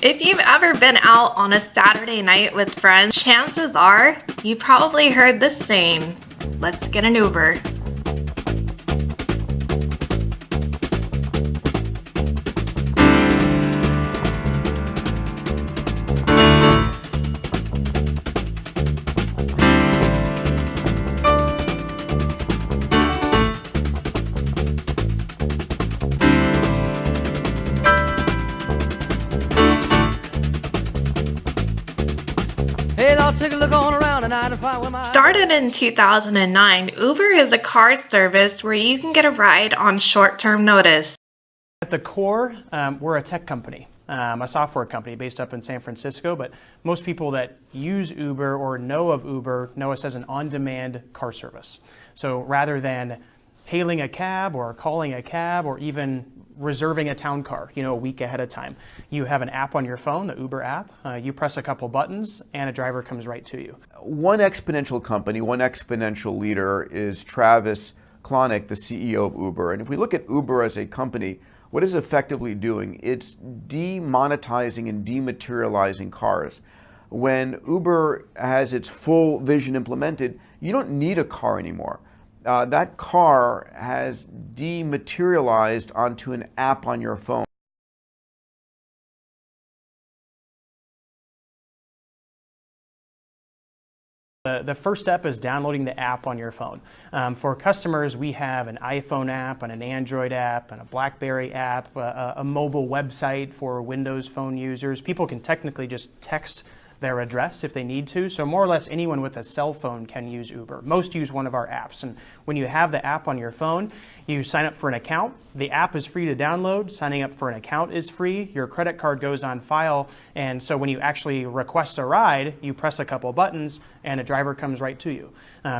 If you've ever been out on a Saturday night with friends, chances are you probably heard this saying, "Let's get an Uber." Take a look on around and identify where my... Started in 2009, Uber is a car service where you can get a ride on short-term notice. At the core, we're a tech company, a software company based up in San Francisco, but most people that use Uber or know of Uber know us as an on-demand car service. So rather than hailing a cab or calling a cab or even reserving a town car, a week ahead of time, you have an app on your phone, the Uber app. You press a couple buttons and a driver comes right to you. One exponential company, one exponential leader is Travis Kalanick, the CEO of Uber. And if we look at Uber as a company, what it's effectively doing, it's demonetizing and dematerializing cars. When Uber has its full vision implemented, you don't need a car anymore. That car has dematerialized onto an app on your phone. The first step is downloading the app on your phone. For customers, we have an iPhone app and an Android app and a BlackBerry app, a mobile website for Windows Phone users. People can technically just text their address if they need to. So more or less anyone with a cell phone can use Uber. Most use one of our apps. And when you have the app on your phone, you sign up for an account. The app is free to download. Signing up for an account is free. Your credit card goes on file. And so when you actually request a ride, you press a couple buttons and a driver comes right to you.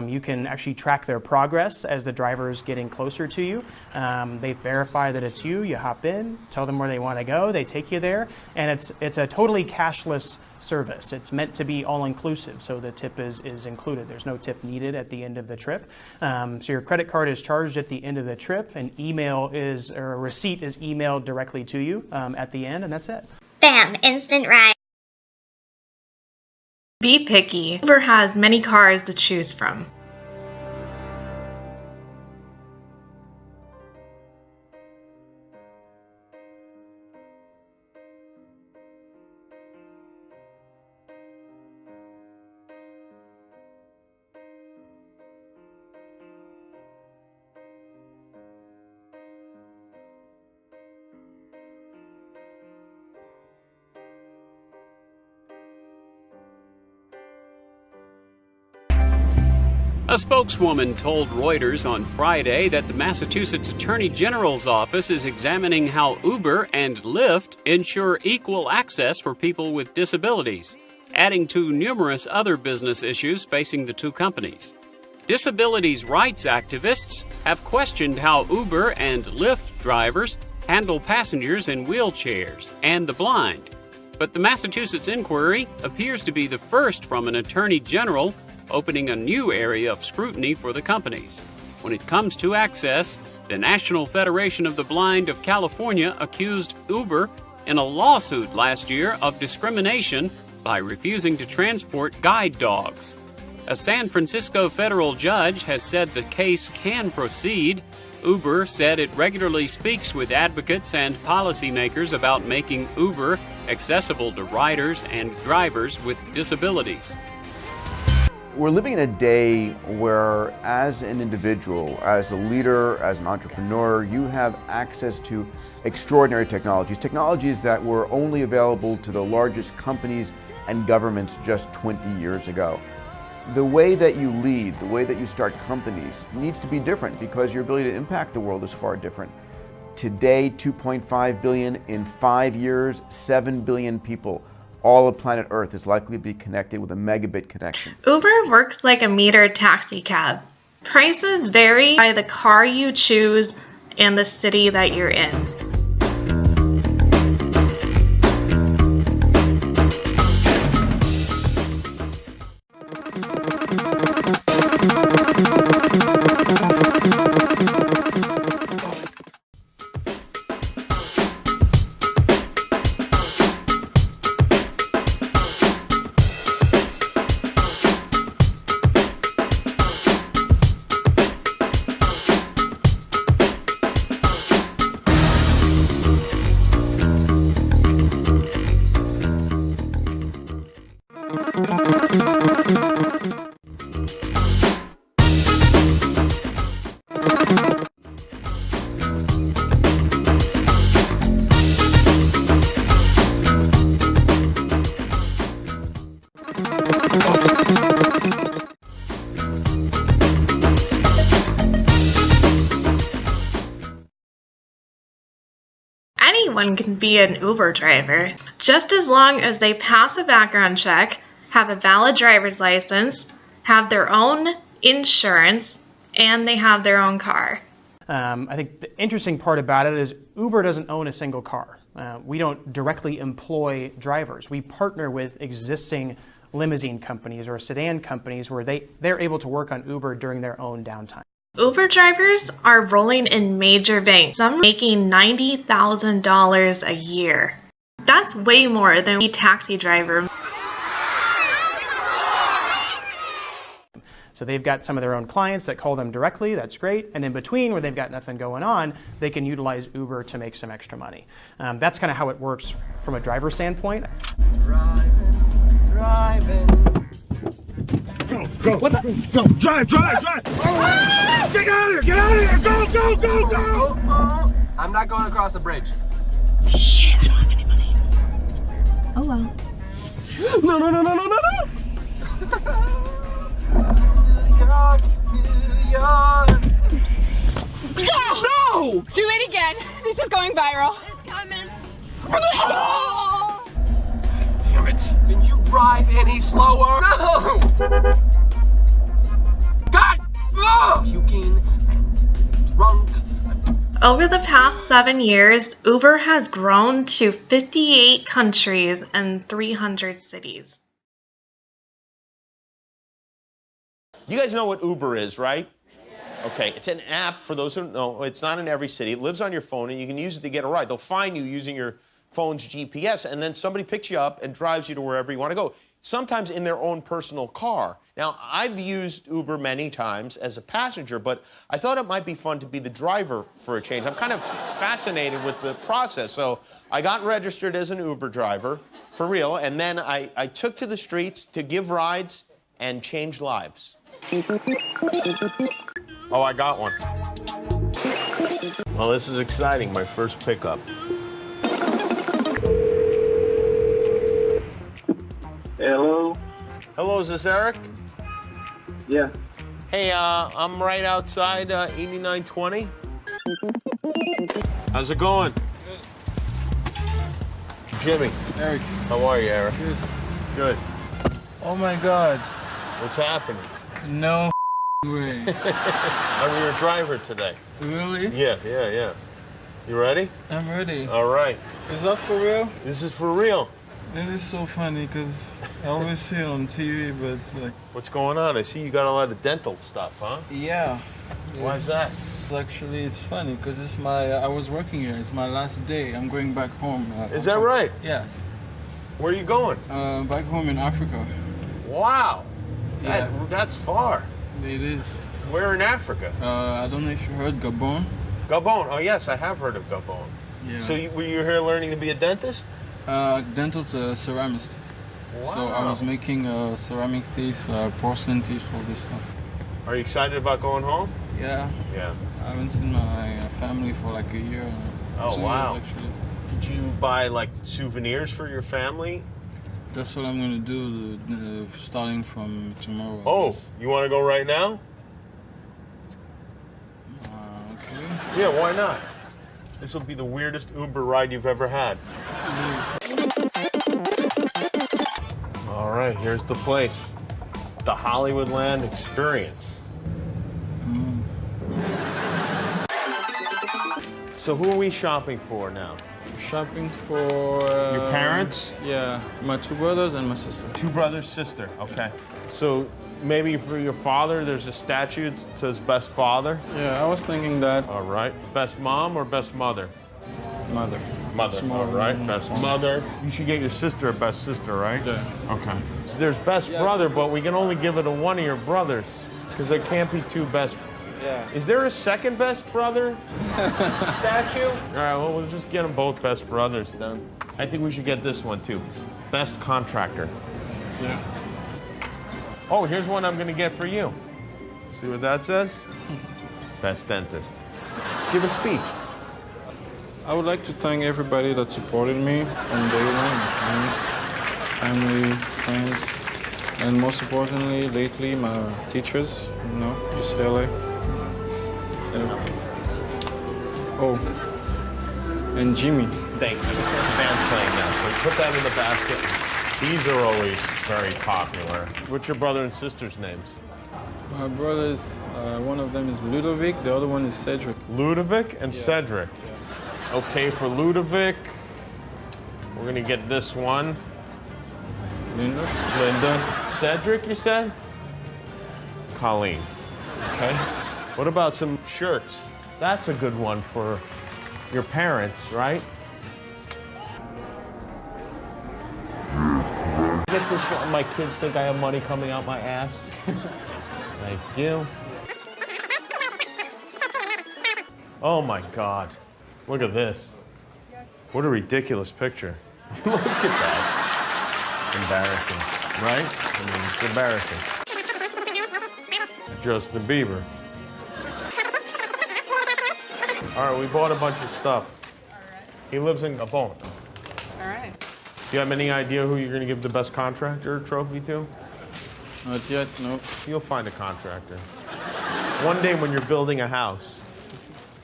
You can actually track their progress as the driver is getting closer to you. They verify that it's you. You hop in, tell them where they want to go. They take you there. And it's a totally cashless service. It's meant to be all-inclusive, so the tip is included. There's no tip needed at the end of the trip. So your credit card is charged at the end of the trip, and a receipt is emailed directly to you at the end, and that's it. Bam! Instant ride. Be picky. Uber has many cars to choose from. A spokeswoman told Reuters on Friday that the Massachusetts Attorney General's office is examining how Uber and Lyft ensure equal access for people with disabilities, adding to numerous other business issues facing the two companies. Disabilities rights activists have questioned how Uber and Lyft drivers handle passengers in wheelchairs and the blind. But the Massachusetts inquiry appears to be the first from an attorney general, opening a new area of scrutiny for the companies. When it comes to access, the National Federation of the Blind of California accused Uber in a lawsuit last year of discrimination by refusing to transport guide dogs. A San Francisco federal judge has said the case can proceed. Uber said it regularly speaks with advocates and policymakers about making Uber accessible to riders and drivers with disabilities. We're living in a day where, as an individual, as a leader, as an entrepreneur, you have access to extraordinary technologies that were only available to the largest companies and governments just 20 years ago. The way that you lead, the way that you start companies needs to be different because your ability to impact the world is far different. Today, 2.5 billion. In 5 years, 7 billion people. All of planet Earth is likely to be connected with a megabit connection. Uber works like a metered taxi cab. Prices vary by the car you choose and the city that you're in. be an Uber driver, just as long as they pass a background check, have a valid driver's license, have their own insurance, and they have their own car. I think the interesting part about it is Uber doesn't own a single car. We don't directly employ drivers. We partner with existing limousine companies or sedan companies where they're able to work on Uber during their own downtime. Uber drivers are rolling in major banks, some making $90,000 a year. That's way more than a taxi driver. So they've got some of their own clients that call them directly, that's great, and in between where they've got nothing going on, they can utilize Uber to make some extra money. That's kind of how it works from a driver standpoint. Driving. Go, what the? Go, drive! Get out of here, go! I'm not going across the bridge. Shit, I don't have any money. Oh well. No! No! Do it again. This is going viral. It's coming. Damn it. Can you drive any slower? No! God! Puking and drunk. Over the past 7 years, Uber has grown to 58 countries and 300 cities. You guys know what Uber is, right? Okay, it's an app, for those who don't know, it's not in every city. It lives on your phone, and you can use it to get a ride. They'll find you using your phone's GPS, and then somebody picks you up and drives you to wherever you want to go, sometimes in their own personal car. Now, I've used Uber many times as a passenger, but I thought it might be fun to be the driver for a change. I'm kind of fascinated with the process, so I got registered as an Uber driver, for real, and then I took to the streets to give rides and change lives. Oh, I got one. Well, this is exciting, my first pickup. Hello? Hello, is this Eric? Yeah. Hey, I'm right outside 8920. How's it going? Jimmy. Eric. How are you, Eric? Good. Good. Oh my God. What's happening? No way. I'm your driver today. Really? Yeah. You ready? I'm ready. All right. Is that for real? This is for real. It is so funny because I always see it on TV, but like... What's going on? I see you got a lot of dental stuff, huh? Yeah. Why is that? Actually, it's funny because I was working here. It's my last day. I'm going back home. Is that right? Yeah. Where are you going? Back home in Africa. Wow. Yeah. That's far. It is. Where in Africa? I don't know if you heard Gabon. Gabon. Oh, yes, I have heard of Gabon. Yeah. So were you here learning to be a dentist? Dental ceramist. Wow. So I was making ceramic teeth, porcelain teeth, all this stuff. Are you excited about going home? Yeah. Yeah. I haven't seen my family for like a year. Oh, 2 wow. years, actually. Did you buy like souvenirs for your family? That's what I'm gonna do starting from tomorrow. Oh, you want to go right now? Okay. Yeah, why not? This will be the weirdest Uber ride you've ever had. All right, here's the place. The Hollywoodland Experience. So who are we shopping for now? Shopping for... Your parents? Yeah, my 2 brothers and my sister. 2 brothers, sister, okay. So maybe for your father, there's a statue that says best father? Yeah, I was thinking that. All right. Best mom or best mother? Mother. Mother, all right. Best mother. You should get your sister a best sister, right? Yeah. Okay. So there's best brother, but we can only give it to one of your brothers because there can't be 2 best. Yeah. Is there a second best brother statue? All right, well, we'll just get them both best brothers then. I think we should get this one too. Best contractor. Yeah. Oh, here's one I'm gonna get for you. See what that says? Best dentist. Give a speech. I would like to thank everybody that supported me from day one. Family, friends, and most importantly, lately, my teachers, UCLA. Oh, and Jimmy Thank you. The band's playing now, so put that in the basket. These are always very popular. What's your brother and sister's names? My brothers, one of them is Ludovic, the other one is Cedric. Ludovic and Cedric. Okay, for Ludovic, we're gonna get this one. Linda. Cedric, you said? Colleen. Okay. What about some shirts? That's a good one for your parents, right? Get this one. My kids think I have money coming out my ass. Thank you. Oh my God. Look at this. What a ridiculous picture. Look at that. Embarrassing, right? I mean, it's embarrassing. Justin Bieber. All right, we bought a bunch of stuff. All right. He lives in Gabon. All right. Do you have any idea who you're going to give the best contractor trophy to? Not yet, no. You'll find a contractor. One day when you're building a house,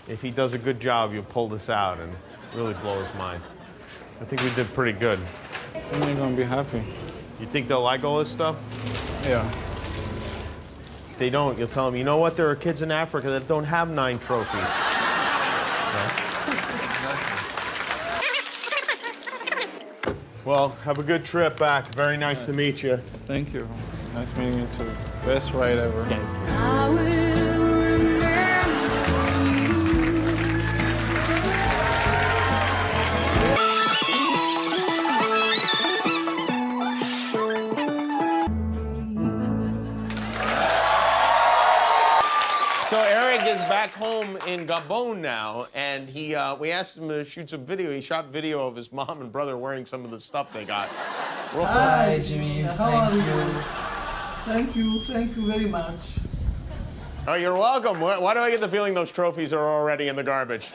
if he does a good job, you'll pull this out and really blow his mind. I think we did pretty good. I think they're gonna be happy. You think they'll like all this stuff? Yeah. If they don't, you'll tell them, you know what, there are kids in Africa that don't have 9 trophies. Okay? Well, have a good trip back. Very nice to meet you. Thank you. Nice meeting you too. Best ride ever. I will remember So Eric is back home in Gabon now, and we asked him to shoot some video. He shot video of his mom and brother wearing some of the stuff they got. Hi, Jimmy. How are you? Thank you very much. Oh, you're welcome. Why do I get the feeling those trophies are already in the garbage?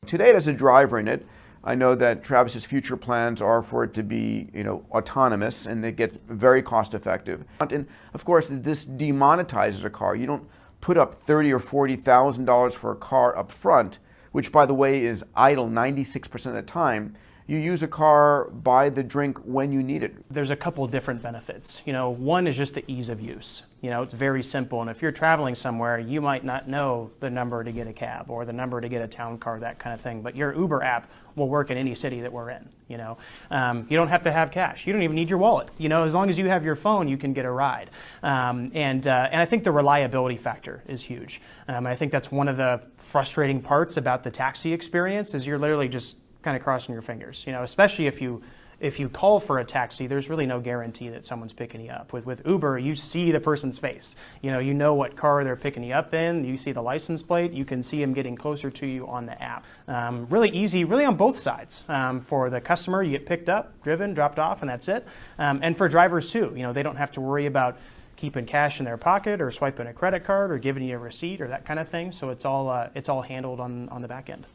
Today, it has a driver in it. I know that Travis's future plans are for it to be, autonomous, and they get very cost effective. And of course, this demonetizes a car. You don't put up $30,000 or $40,000 for a car up front, which, by the way, is idle 96% of the time. You use a car, buy the drink when you need it. There's a couple of different benefits. One is just the ease of use. It's very simple, and if you're traveling somewhere, you might not know the number to get a cab or the number to get a town car, that kind of thing, but your Uber app will work in any city that we're in. You don't have to have cash. You don't even need your wallet. As long as you have your phone, you can get a ride. And I think the reliability factor is huge. I think that's one of the frustrating parts about the taxi experience is you're literally just kind of crossing your fingers, especially if you call for a taxi, there's really no guarantee that someone's picking you up. With Uber, you see the person's face. You know what car they're picking you up in. You see the license plate. You can see them getting closer to you on the app. Really easy, really on both sides. For the customer, you get picked up, driven, dropped off, and that's it. And for drivers too, they don't have to worry about keeping cash in their pocket or swiping a credit card or giving you a receipt or that kind of thing. So it's all handled on the back end.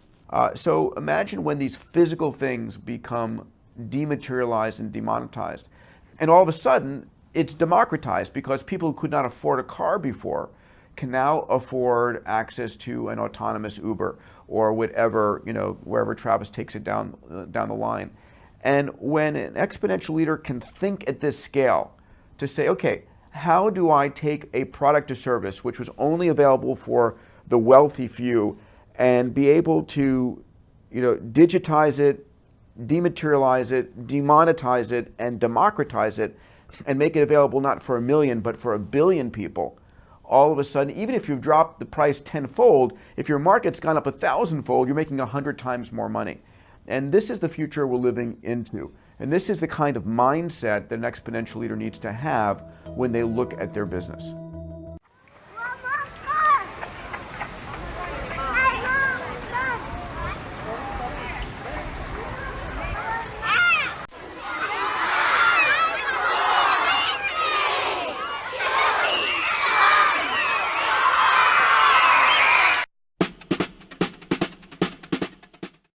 So imagine when these physical things become dematerialized and demonetized. And all of a sudden, it's democratized because people who could not afford a car before can now afford access to an autonomous Uber or whatever, wherever Travis takes it down the line. And when an exponential leader can think at this scale to say, okay, how do I take a product or service which was only available for the wealthy few and be able to, digitize it, dematerialize it, demonetize it, and democratize it, and make it available not for 1 million, but for 1 billion people. All of a sudden, even if you've dropped the price 10-fold, if your market's gone up 1,000-fold, you're making 100 times more money. And this is the future we're living into. And this is the kind of mindset that an exponential leader needs to have when they look at their business.